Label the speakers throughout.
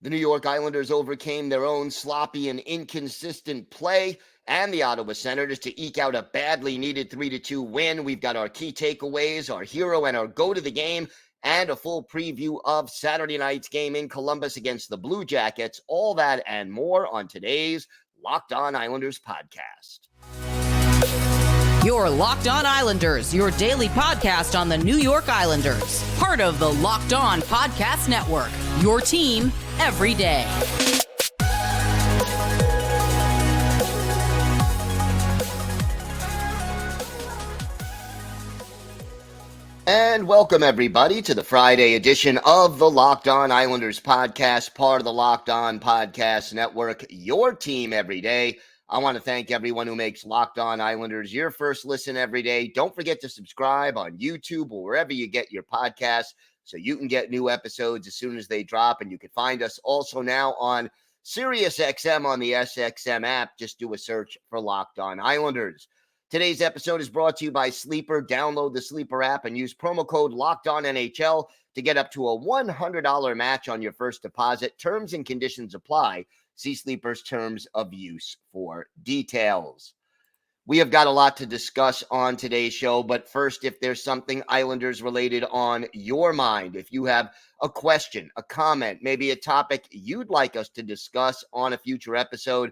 Speaker 1: The New York Islanders overcame their own sloppy and inconsistent play and the Ottawa Senators to eke out a badly needed 3-2 win. We've got our key takeaways, our hero and our go to the game, and a full preview of Saturday night's game in Columbus against the Blue Jackets. All that and more on today's Locked On Islanders podcast.
Speaker 2: Your Locked On Islanders, your daily podcast on the New York Islanders. Part of the Locked On Podcast Network, your team every day.
Speaker 1: And welcome, everybody, to the Friday edition of the Locked On Islanders podcast, part of the Locked On Podcast Network, your team every day. I want to thank everyone who makes Locked On Islanders your first listen every day. Don't forget to subscribe on YouTube or wherever you get your podcasts so you can get new episodes as soon as they drop. And you can find us also now on SiriusXM on the SXM app. Just do a search for Locked On Islanders. Today's episode is brought to you by Sleeper. Download the Sleeper app and use promo code LOCKEDONNHL to get up to a $100 match on your first deposit. Terms and conditions apply. See Sleeper's terms of use for details. We have got a lot to discuss on today's show, but first, if there's something Islanders related on your mind, if you have a question, a comment, maybe a topic you'd like us to discuss on a future episode,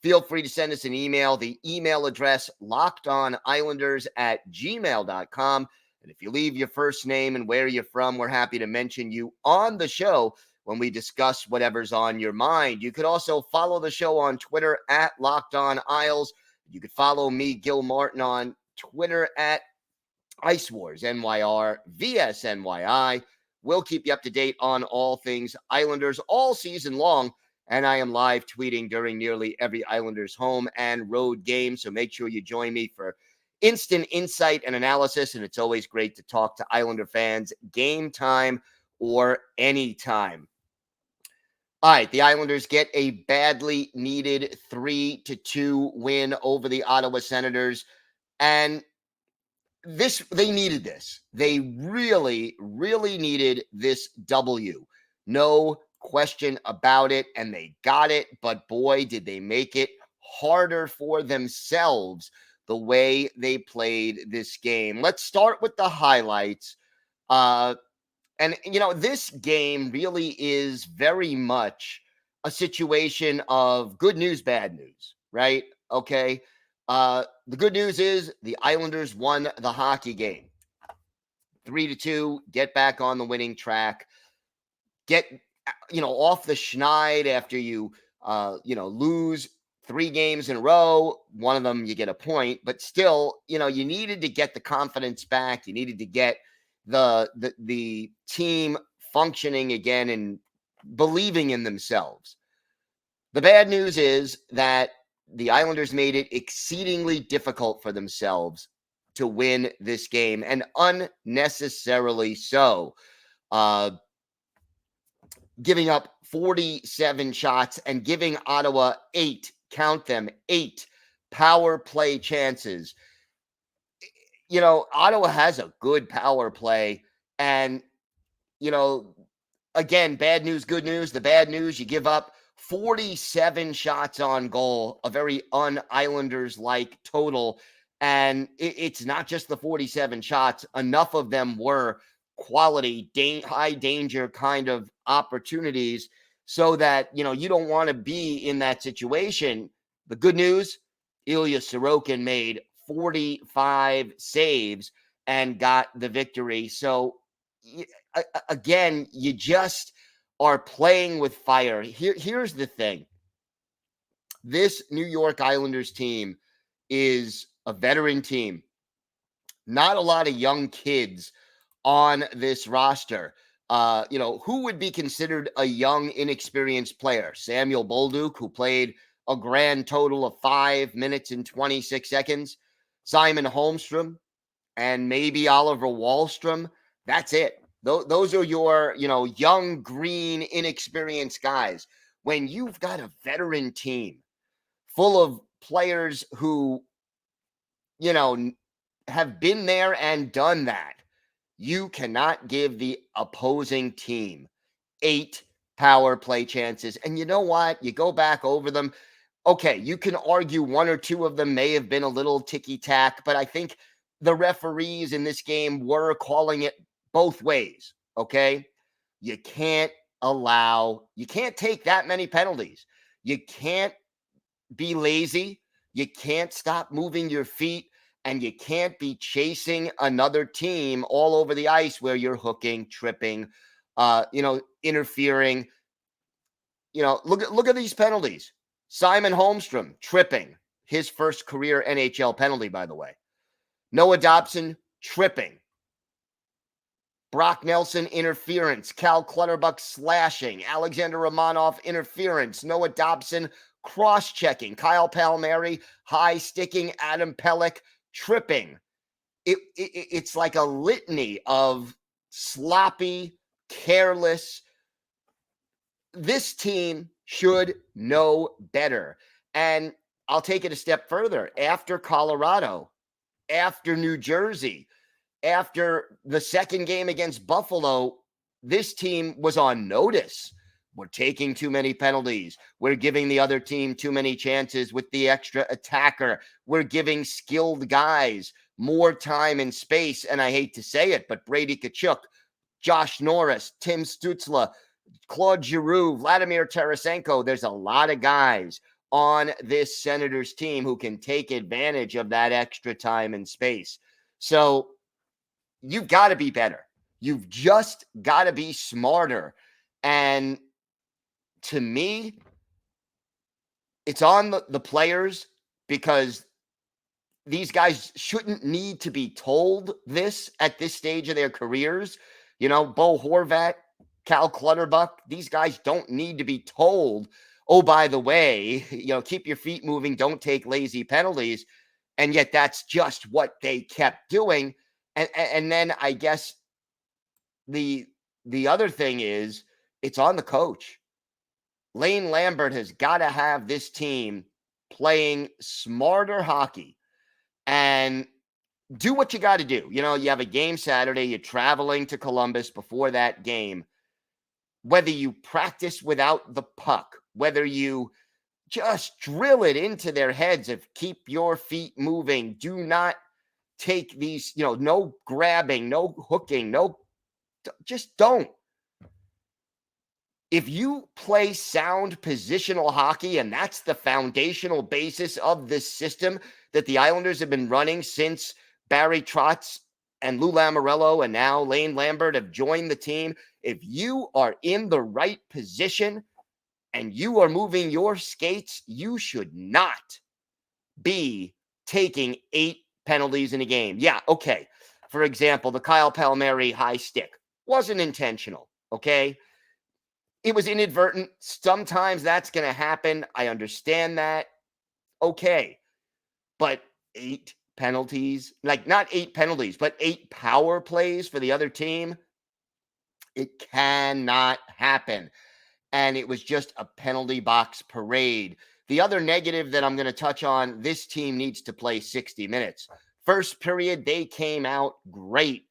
Speaker 1: feel free to send us an email. The email address, lockedonislanders@gmail.com. And if you leave your first name and where you're from, we're happy to mention you on the show when we discuss whatever's on your mind. You could also follow the show on Twitter at Locked On Isles. You could follow me, Gil Martin, on Twitter at Ice Wars, NYR, VSNYI. We'll keep you up to date on all things Islanders all season long. And I am live tweeting during nearly every Islanders home and road game. So make sure you join me for instant insight and analysis. And it's always great to talk to Islander fans game time or anytime. All right, the Islanders get a badly needed 3-2 win over the Ottawa Senators. And they needed this. They really, really needed this W. No question about it, and they got it. But boy, did they make it harder for themselves the way they played this game. Let's start with the highlights. And, this game really is very much a situation of good news, bad news, right? Okay. The good news is the Islanders won the hockey game. 3-2, get back on the winning track. Get, off the schneid after you, lose 3 games in a row. One of them, you get a point. But still, you needed to get the confidence back. You needed to get the team functioning again and believing in themselves. The bad news is that the Islanders made it exceedingly difficult for themselves to win this game, and unnecessarily so. Giving up 47 shots and giving Ottawa 8 power play chances. Ottawa has a good power play. And, again, bad news, good news. The bad news, you give up 47 shots on goal, a very un-Islanders-like total. And it's not just the 47 shots. Enough of them were quality, high danger kind of opportunities so that, you don't want to be in that situation. The good news, Ilya Sorokin made 45 saves and got the victory. So again, you just are playing with fire. Here's the thing. This New York Islanders team is a veteran team. Not a lot of young kids on this roster. Who would be considered a young, inexperienced player? Samuel Bolduc, who played a grand total of 5 minutes and 26 seconds. Simon Holmstrom, and maybe Oliver Wahlstrom. That's it. Those are your, young, green, inexperienced guys. When you've got a veteran team full of players who, have been there and done that, you cannot give the opposing team 8 power play chances. And you know what? You go back over them. Okay, you can argue one or two of them may have been a little ticky-tack, but I think the referees in this game were calling it both ways, okay? You can't take that many penalties. You can't be lazy. You can't stop moving your feet, and you can't be chasing another team all over the ice where you're hooking, tripping, interfering. Look at these penalties. Simon Holmstrom tripping, his first career NHL penalty, by the way. Noah Dobson tripping. Brock Nelson interference. Cal Clutterbuck slashing. Alexander Romanov interference. Noah Dobson cross-checking. Kyle Palmieri high sticking. Adam Pelech tripping. It's like a litany of sloppy, careless. This team should know better. And I'll take it a step further. After Colorado, after New Jersey, after the second game against Buffalo, this team was on notice. We're taking too many penalties. We're giving the other team too many chances with the extra attacker. We're giving skilled guys more time and space. And I hate to say it, but Brady Tkachuk, Josh Norris, Tim Stützle, Claude Giroux, Vladimir Tarasenko. There's a lot of guys on this Senators team who can take advantage of that extra time and space. So you've got to be better. You've just got to be smarter. And to me, it's on the players, because these guys shouldn't need to be told this at this stage of their careers. Bo Horvat, Cal Clutterbuck, these guys don't need to be told, oh, by the way, keep your feet moving, don't take lazy penalties. And yet that's just what they kept doing. And then I guess the other thing is, it's on the coach. Lane Lambert has got to have this team playing smarter hockey and do what you got to do. You have a game Saturday, you're traveling to Columbus before that game. Whether you practice without the puck, whether you just drill it into their heads of keep your feet moving, do not take these, no grabbing, no hooking, just don't. If you play sound positional hockey, and that's the foundational basis of this system that the Islanders have been running since Barry Trotz and Lou Lamoriello and now Lane Lambert have joined the team, if you are in the right position and you are moving your skates, you should not be taking 8 penalties in a game. Yeah, okay. For example, the Kyle Palmieri high stick wasn't intentional, okay? It was inadvertent. Sometimes that's going to happen. I understand that. Okay. But 8 penalties, like not 8 penalties, but 8 power plays for the other team, it cannot happen. And it was just a penalty box parade. The other negative that I'm going to touch on, this team needs to play 60 minutes. First period, they came out great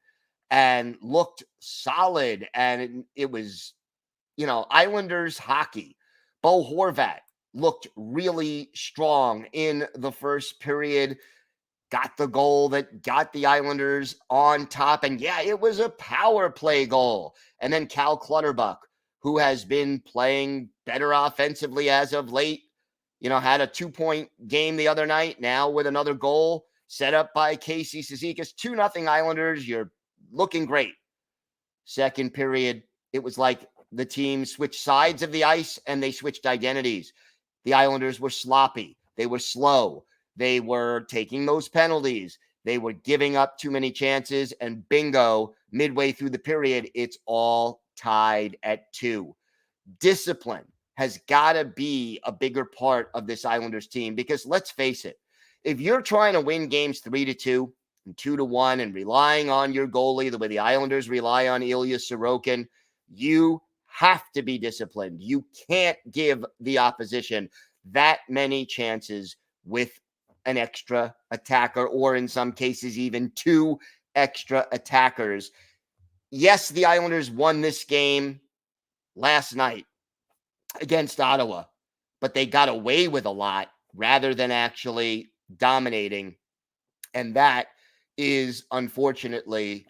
Speaker 1: and looked solid. And it was, Islanders hockey. Bo Horvat looked really strong in the first period, got the goal that got the Islanders on top. And yeah, it was a power play goal. And then Cal Clutterbuck, who has been playing better offensively as of late, had a 2-point game the other night, now with another goal set up by Casey Cizikas. 2-0 Islanders. You're looking great. Second period, it was like the team switched sides of the ice and they switched identities. The Islanders were sloppy. They were slow. They were taking those penalties. They were giving up too many chances. And bingo, midway through the period, it's all tied at 2. Discipline has got to be a bigger part of this Islanders team, because let's face it, if you're trying to win games 3-2 and 2-1 and relying on your goalie the way the Islanders rely on Ilya Sorokin, you have to be disciplined. You can't give the opposition that many chances with an extra attacker, or in some cases, even 2 extra attackers. Yes, the Islanders won this game last night. against Ottawa, but they got away with a lot rather than actually dominating. And that is unfortunately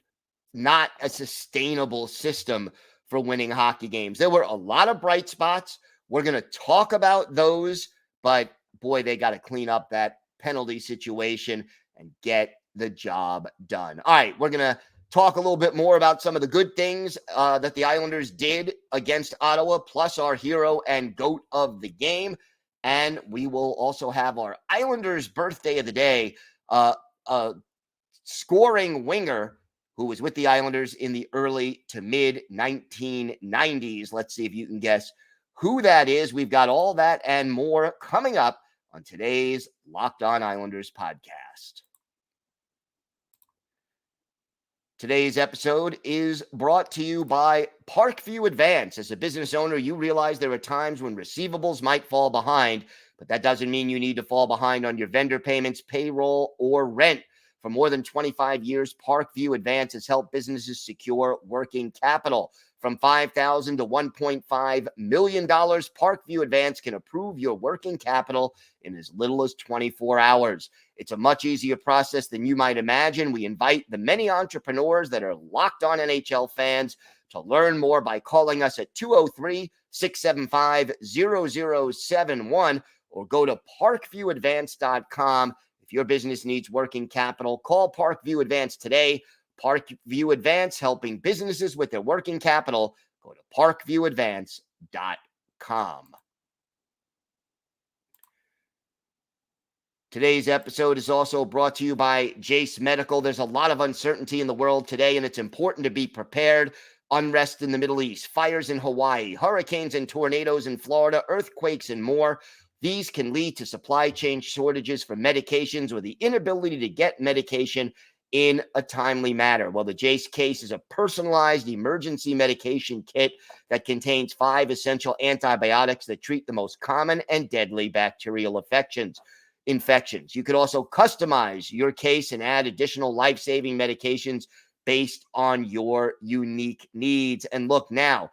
Speaker 1: not a sustainable system for winning hockey games. There were a lot of bright spots. We're going to talk about those, but boy, they got to clean up that penalty situation and get the job done. All right, we're going to talk a little bit more about some of the good things that the Islanders did against Ottawa, plus our hero and GOAT of the game. And we will also have our Islanders birthday of the day, scoring winger who was with the Islanders in the early to mid 1990s. Let's see if you can guess who that is. We've got all that and more coming up on today's Locked On Islanders podcast. Today's episode is brought to you by Parkview Advance. As a business owner, you realize there are times when receivables might fall behind, but that doesn't mean you need to fall behind on your vendor payments, payroll, or rent. For more than 25 years, Parkview Advance has helped businesses secure working capital. From $5,000 to $1.5 million, Parkview Advance can approve your working capital in as little as 24 hours. It's a much easier process than you might imagine. We invite the many entrepreneurs that are Locked On NHL fans to learn more by calling us at 203-675-0071 or go to parkviewadvance.com. If your business needs working capital, call Parkview Advance today. Parkview Advance, helping businesses with their working capital. Go to parkviewadvance.com. Today's episode is also brought to you by Jase Medical. There's a lot of uncertainty in the world today, and it's important to be prepared. Unrest in the Middle East, fires in Hawaii, hurricanes and tornadoes in Florida, earthquakes, and more. These can lead to supply chain shortages for medications or the inability to get medication in a timely manner. Well, the Jase case is a personalized emergency medication kit that contains 5 essential antibiotics that treat the most common and deadly bacterial infections. You could also customize your case and add additional life-saving medications based on your unique needs. And look, now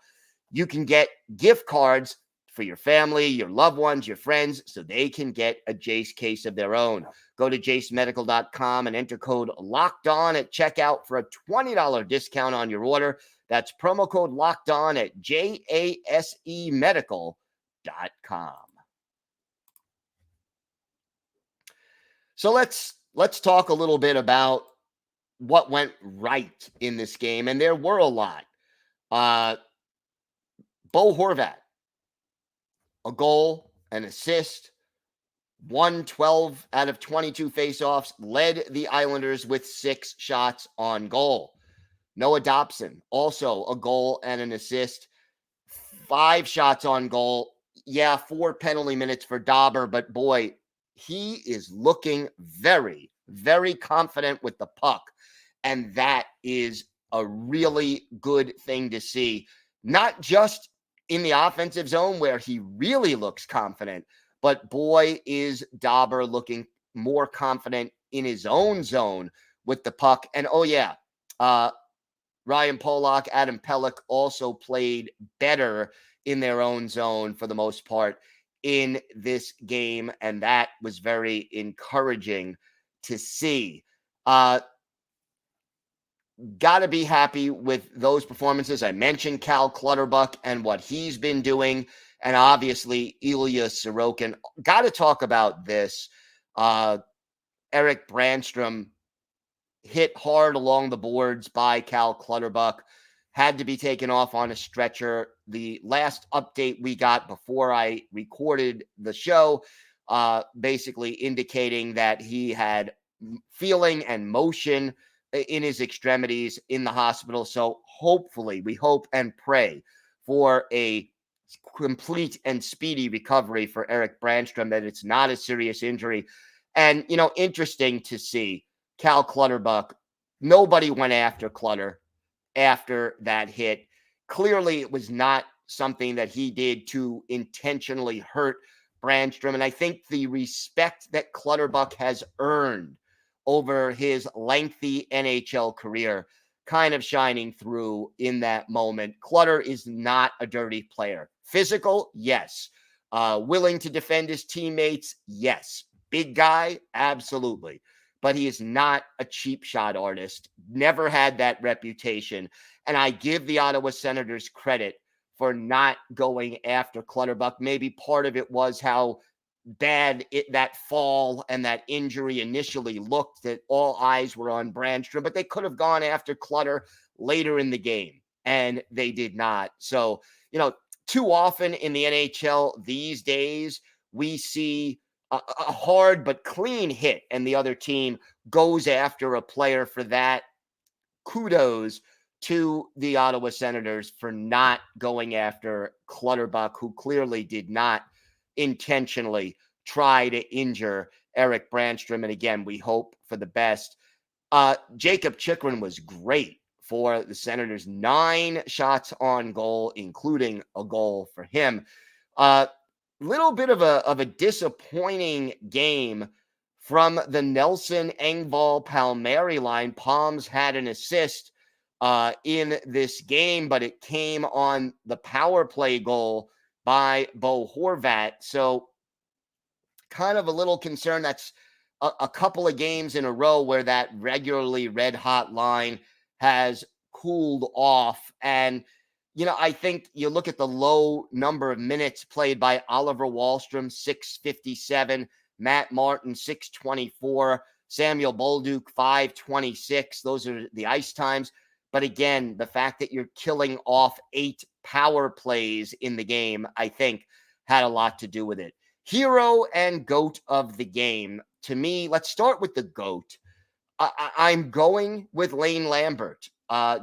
Speaker 1: you can get gift cards for your family, your loved ones, your friends, so they can get a Jase case of their own. Go to jasemedical.com and enter code LOCKEDON at checkout for a $20 discount on your order. That's promo code LOCKEDON at jasemedical.com. So let's talk a little bit about what went right in this game, and there were a lot. Bo Horvat, a goal, an assist, won 12 out of 22 faceoffs, led the Islanders with 6 shots on goal. Noah Dobson, also a goal and an assist, 5 shots on goal. Yeah, 4 penalty minutes for Dobber, but boy, he is looking very, very confident with the puck. And that is a really good thing to see. Not just in the offensive zone where he really looks confident, but boy, is Dobber looking more confident in his own zone with the puck. And oh yeah, Ryan Pollock, Adam Pelech also played better in their own zone for the most part in this game, and that was very encouraging to see. Got to be happy with those performances. I mentioned Cal Clutterbuck and what he's been doing, and obviously Ilya Sorokin. Got to talk about this. Erik Brannstrom hit hard along the boards by Cal Clutterbuck, had to be taken off on a stretcher. The last update we got before I recorded the show, basically indicating that he had feeling and motion in his extremities in the hospital. So hopefully, we hope and pray for a complete and speedy recovery for Erik Brannstrom, that it's not a serious injury. And, you know, interesting to see Cal Clutterbuck. Nobody went after Clutter after that hit. Clearly, it was not something that he did to intentionally hurt Brannstrom. And I think the respect that Clutterbuck has earned over his lengthy NHL career kind of shining through in that moment. Clutter is not a dirty player. Physical, yes. Willing to defend his teammates, yes. Big guy, absolutely. But he is not a cheap shot artist. Never had that reputation. And I give the Ottawa Senators credit for not going after Clutterbuck. Maybe part of it was how bad that fall and that injury initially looked, that all eyes were on Brannstrom, but they could have gone after Clutter later in the game, and they did not. So, too often in the NHL these days, we see a hard but clean hit, and the other team goes after a player for that. Kudos to the Ottawa Senators for not going after Clutterbuck, who clearly did not intentionally try to injure Erik Brannstrom. And again, we hope for the best. Jacob Chychrun was great for the Senators. 9 shots on goal, including a goal for him. Little bit of a disappointing game from the Nelson Engvall Palmieri line. Palms had an assist in this game, but it came on the power play goal by Bo Horvat. So kind of a little concern. That's a couple of games in a row where that regularly red hot line has cooled off. And, I think you look at the low number of minutes played by Oliver Wahlstrom, 657, Matt Martin, 624, Samuel Bolduc, 526. Those are the ice times. But again, the fact that you're killing off 8 power plays in the game, I think, had a lot to do with it. Hero and GOAT of the game. To me, let's start with the GOAT. I'm going with Lane Lambert,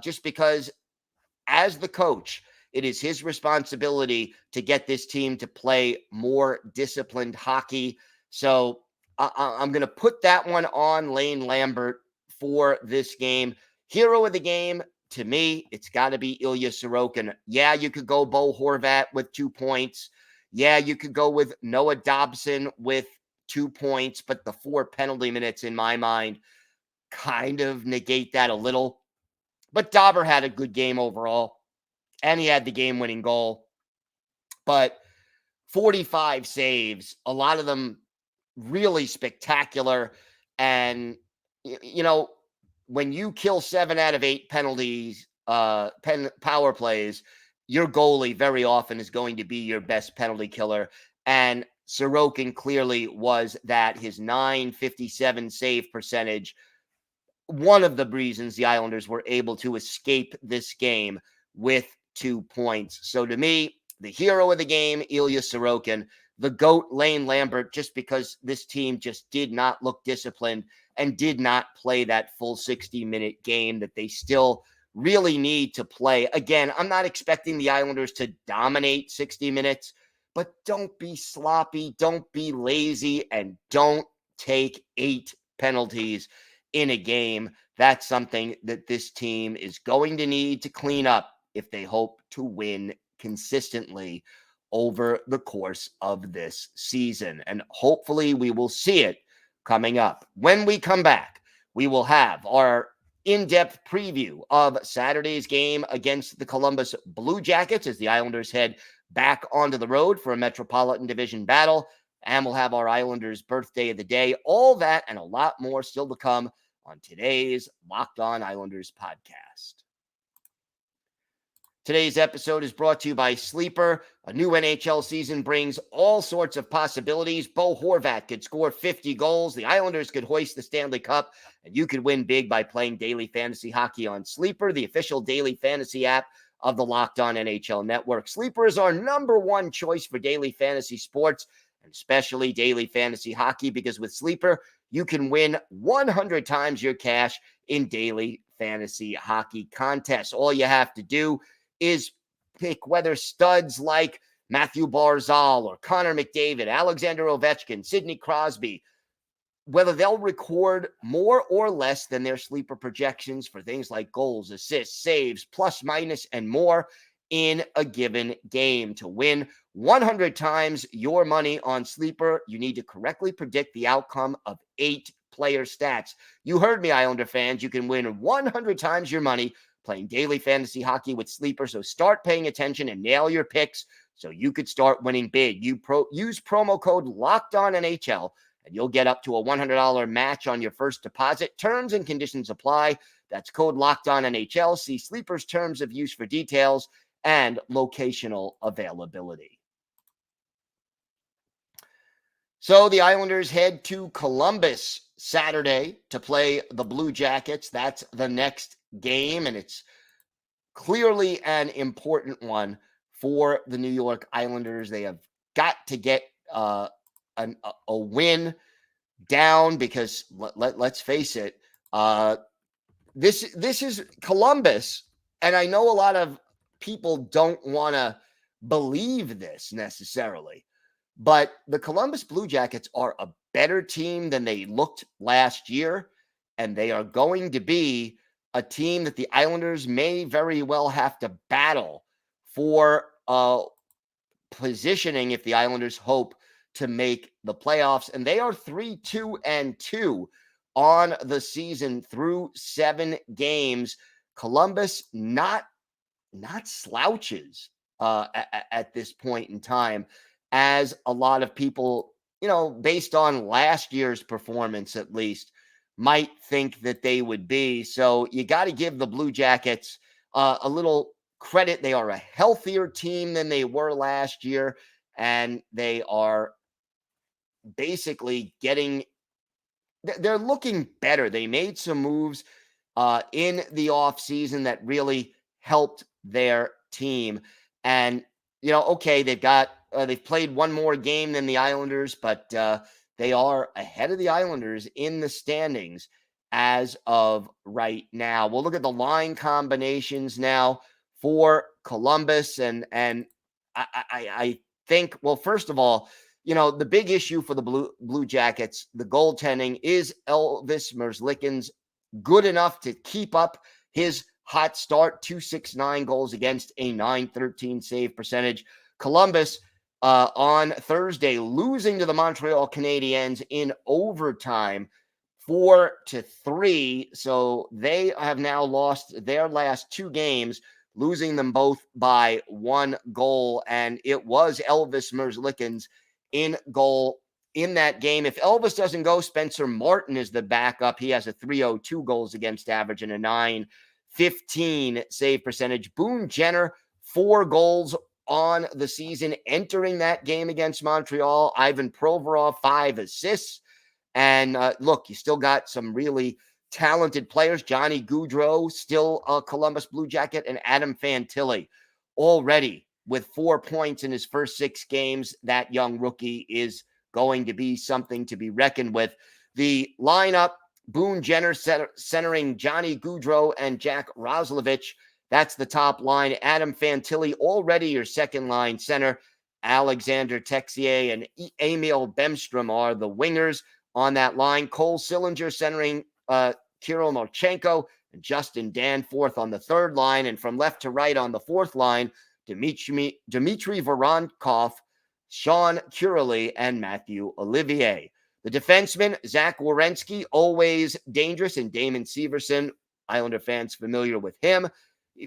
Speaker 1: just because as the coach, it is his responsibility to get this team to play more disciplined hockey. So I'm going to put that one on Lane Lambert for this game. Hero of the game, to me, it's got to be Ilya Sorokin. Yeah, you could go Bo Horvat with 2 points. Yeah, you could go with Noah Dobson with 2 points, but the 4 penalty minutes in my mind kind of negate that a little. But Dauber had a good game overall, and he had the game-winning goal. But 45 saves, a lot of them really spectacular. And, when you kill 7 out of 8 penalties, power plays, your goalie very often is going to be your best penalty killer. And Sorokin clearly was that. His .957 save percentage, one of the reasons the Islanders were able to escape this game with 2 points. So to me, the hero of the game, Ilya Sorokin. The GOAT, Lane Lambert, just because this team just did not look disciplined and did not play that full 60-minute game that they still really need to play. Again, I'm not expecting the Islanders to dominate 60 minutes, but don't be sloppy, don't be lazy, and don't take 8 penalties in a game. That's something that this team is going to need to clean up if they hope to win consistently over the course of this season. And hopefully we will see it coming up. When we come back, we will have our in-depth preview of Saturday's game against the Columbus Blue Jackets as the Islanders head back onto the road for a Metropolitan Division battle. And we'll have our Islanders birthday of the day. All that and a lot more still to come on today's Locked On Islanders podcast. Today's episode is brought to you by Sleeper. A new NHL season brings all sorts of possibilities. Bo Horvat could score 50 goals. The Islanders could hoist the Stanley Cup. And you could win big by playing daily fantasy hockey on Sleeper, the official daily fantasy app of the Locked On NHL Network. Sleeper is our #1 choice for daily fantasy sports, and especially daily fantasy hockey, because with Sleeper, you can win 100 times your cash in daily fantasy hockey contests. All you have to do is pick whether studs like Matthew Barzal or Connor McDavid, Alexander Ovechkin, Sidney Crosby, whether they'll record more or less than their sleeper projections for things like goals, assists, saves, plus, minus, and more in a given game. To win 100 times your money on Sleeper, you need to correctly predict the outcome of 8 player stats. You heard me, Islander fans. You can win 100 times your money playing daily fantasy hockey with Sleeper. So start paying attention and nail your picks so you could start winning big. Use promo code LOCKEDONNHL and you'll get up to a $100 match on your first deposit. Terms and conditions apply. That's code LOCKEDONNHL. See Sleeper's terms of use for details and locational availability. So the Islanders head to Columbus Saturday to play the Blue Jackets. That's the next game, and it's clearly an important one for the New York Islanders. They have got to get a win down because let's face it, this is Columbus, and I know a lot of people don't want to believe this necessarily, but the Columbus Blue Jackets are a better team than they looked last year, and they are going to be a team that the Islanders may very well have to battle for positioning if the Islanders hope to make the playoffs. And they are 3-2-2 on the season through 7 games. Columbus not slouches at this point in time, as a lot of people, based on last year's performance at least, might think that they would be. So you got to give the Blue Jackets a little credit. They are a healthier team than they were last year, and they are basically they're looking better. They made some moves in the offseason that really helped their team. And, okay, they've played one more game than the Islanders, but they are ahead of the Islanders in the standings as of right now. We'll look at the line combinations now for Columbus. And I think, well, first of all, the big issue for the Blue Jackets, the goaltending, is Elvis Merzlikins good enough to keep up his hot start? 269 goals against, a .913 save percentage. Columbus on Thursday losing to the Montreal Canadiens in overtime 4-3. So they have now lost their last 2 games, losing them both by 1 goal. And it was Elvis Merzlikins in goal in that game. If Elvis doesn't go, Spencer Martin is the backup. He has a .302 goals against average and a .915 save percentage. Boone Jenner, 4 goals on the season entering that game against Montreal. Ivan Provorov, 5 assists. And look, you still got some really talented players. Johnny Gaudreau, still a Columbus Blue Jacket, and Adam Fantilli already with 4 points in his first 6 games. That young rookie is going to be something to be reckoned with. The lineup, Boone Jenner centering Johnny Gaudreau and Jack Roslovich. That's the top line. Adam Fantilli, already your second line center. Alexander Texier and Emil Bemstrom are the wingers on that line. Cole Sillinger centering Kirill Marchenko and Justin Danforth on the third line. And from left to right on the fourth line, Dmitry Voronkov, Sean Curley, and Matthew Olivier. The defenseman, Zach Werenski, always dangerous, and Damon Severson, Islander fans familiar with him.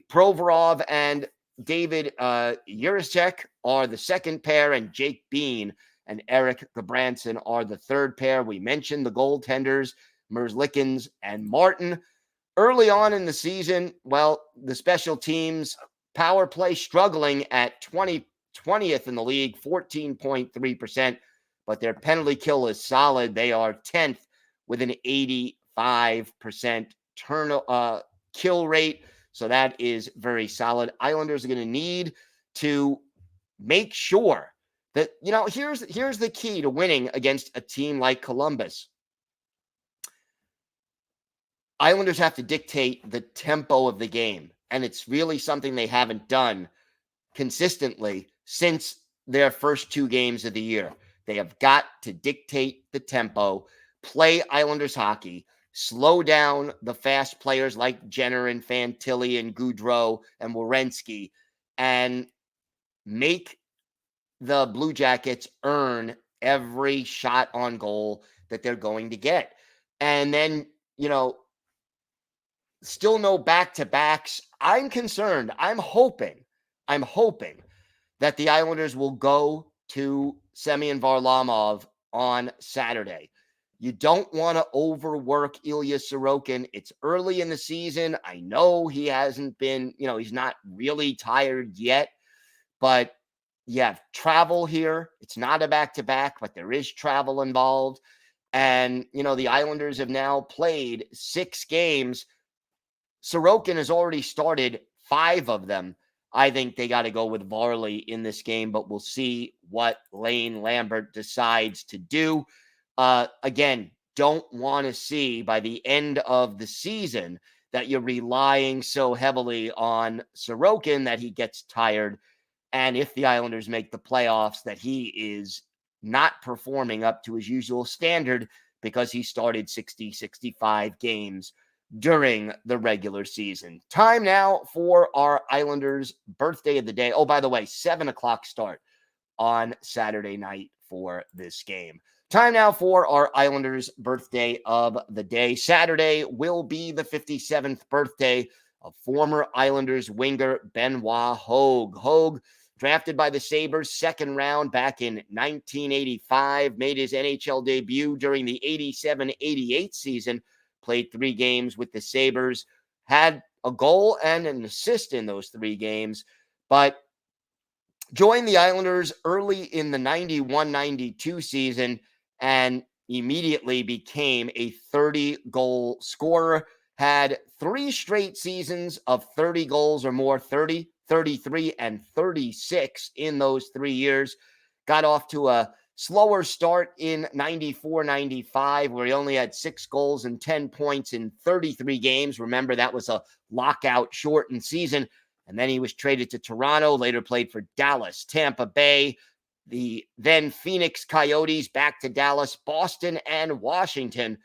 Speaker 1: Provorov and David Jurasek are the second pair, and Jake Bean and Erik Brannstrom are the third pair. We mentioned the goaltenders, Merzlikins and Martin. Early on in the season, well, the special teams power play struggling at 20th in the league, 14.3%, but their penalty kill is solid. They are 10th with an 85% kill rate. So that is very solid. Islanders are going to need to make sure that, here's the key to winning against a team like Columbus. Islanders have to dictate the tempo of the game, and it's really something they haven't done consistently since their first 2 games of the year. They have got to dictate the tempo, play Islanders hockey, slow down the fast players like Jenner and Fantilli and Gaudreau and Werenski, and make the Blue Jackets earn every shot on goal that they're going to get. and then, still no back-to-backs. I'm concerned. I'm hoping that the Islanders will go to Semyon Varlamov on Saturday. You don't want to overwork Ilya Sorokin. It's early in the season. I know he hasn't been, he's not really tired yet, but you have travel here. It's not a back-to-back, but there is travel involved. And, the Islanders have now played 6 games. Sorokin has already started 5 of them. I think they got to go with Varley in this game, but we'll see what Lane Lambert decides to do. Again, don't want to see by the end of the season that you're relying so heavily on Sorokin that he gets tired. And if the Islanders make the playoffs, that he is not performing up to his usual standard because he started 60, 65 games during the regular season. Time now for our Islanders birthday of the day. Oh, by the way, 7:00 start on Saturday night for this game. Time now for our Islanders birthday of the day. Saturday will be the 57th birthday of former Islanders winger Benoit Hogue. Hogue, drafted by the Sabres second round back in 1985, made his NHL debut during the 87-88 season, played 3 games with the Sabres, had a goal and an assist in those 3 games, but joined the Islanders early in the 91-92 season and immediately became a 30-goal scorer. Had 3 straight seasons of 30 goals or more, 30, 33, and 36 in those 3 years. Got off to a slower start in 94-95, where he only had 6 goals and 10 points in 33 games. Remember, that was a lockout shortened season. And then he was traded to Toronto, later played for Dallas, Tampa Bay, the then Phoenix Coyotes, back to Dallas, Boston, and Washington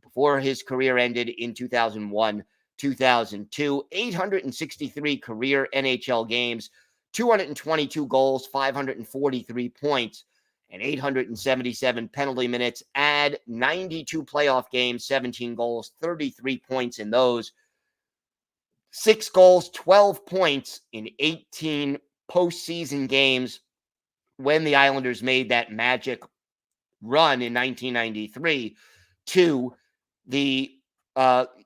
Speaker 1: before his career ended in 2001, 2002. 863 career NHL games, 222 goals, 543 points, and 877 penalty minutes. Add 92 playoff games, 17 goals, 33 points in those. 6 goals, 12 points in 18 postseason games when the Islanders made that magic run in 1993 to the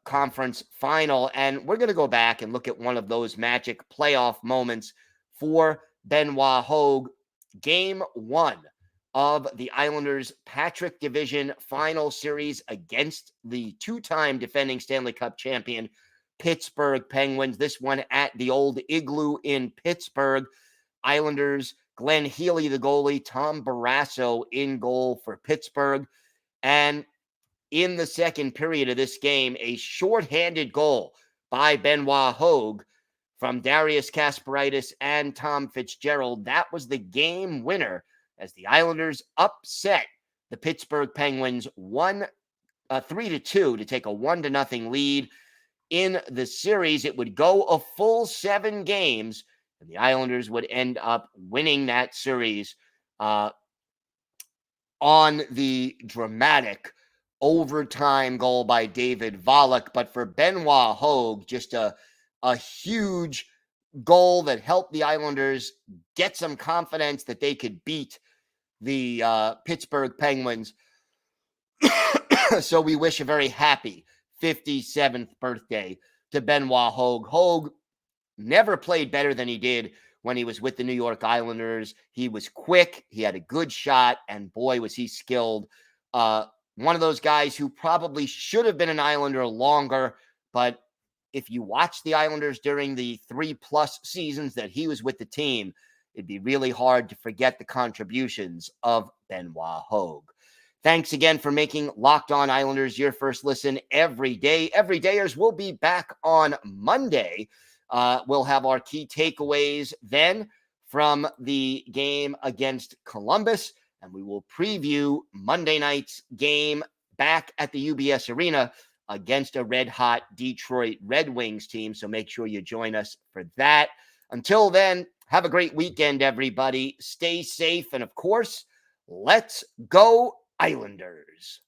Speaker 1: conference final. And we're going to go back and look at one of those magic playoff moments for Benoit Hogue. Game 1 of the Islanders' Patrick Division final series against the 2-time defending Stanley Cup champion Pittsburgh Penguins. This one at the old Igloo in Pittsburgh. Islanders, Glenn Healy, the goalie, Tom Barrasso in goal for Pittsburgh. And in the second period of this game, a shorthanded goal by Benoit Hogue from Darius Kasparaitis and Tom Fitzgerald. That was the game winner as the Islanders upset the Pittsburgh Penguins 3-2 to take a 1-0 lead in the series. It would go a full 7 games, and the Islanders would end up winning that series on the dramatic overtime goal by David Volek. But for Benoit Hogue, just a huge goal that helped the Islanders get some confidence that they could beat the Pittsburgh Penguins. So we wish a very happy 57th birthday to Benoit Hogue. Hogue never played better than he did when he was with the New York Islanders. He was quick, he had a good shot, and boy, was he skilled. One of those guys who probably should have been an Islander longer, but if you watch the Islanders during the 3+ seasons that he was with the team, it'd be really hard to forget the contributions of Benoit Hogue. Thanks again for making Locked On Islanders your first listen every day. Everydayers will be back on Monday. We'll have our key takeaways then from the game against Columbus, and we will preview Monday night's game back at the UBS Arena against a red-hot Detroit Red Wings team, so make sure you join us for that. Until then, have a great weekend, everybody. Stay safe, and of course, let's go Islanders.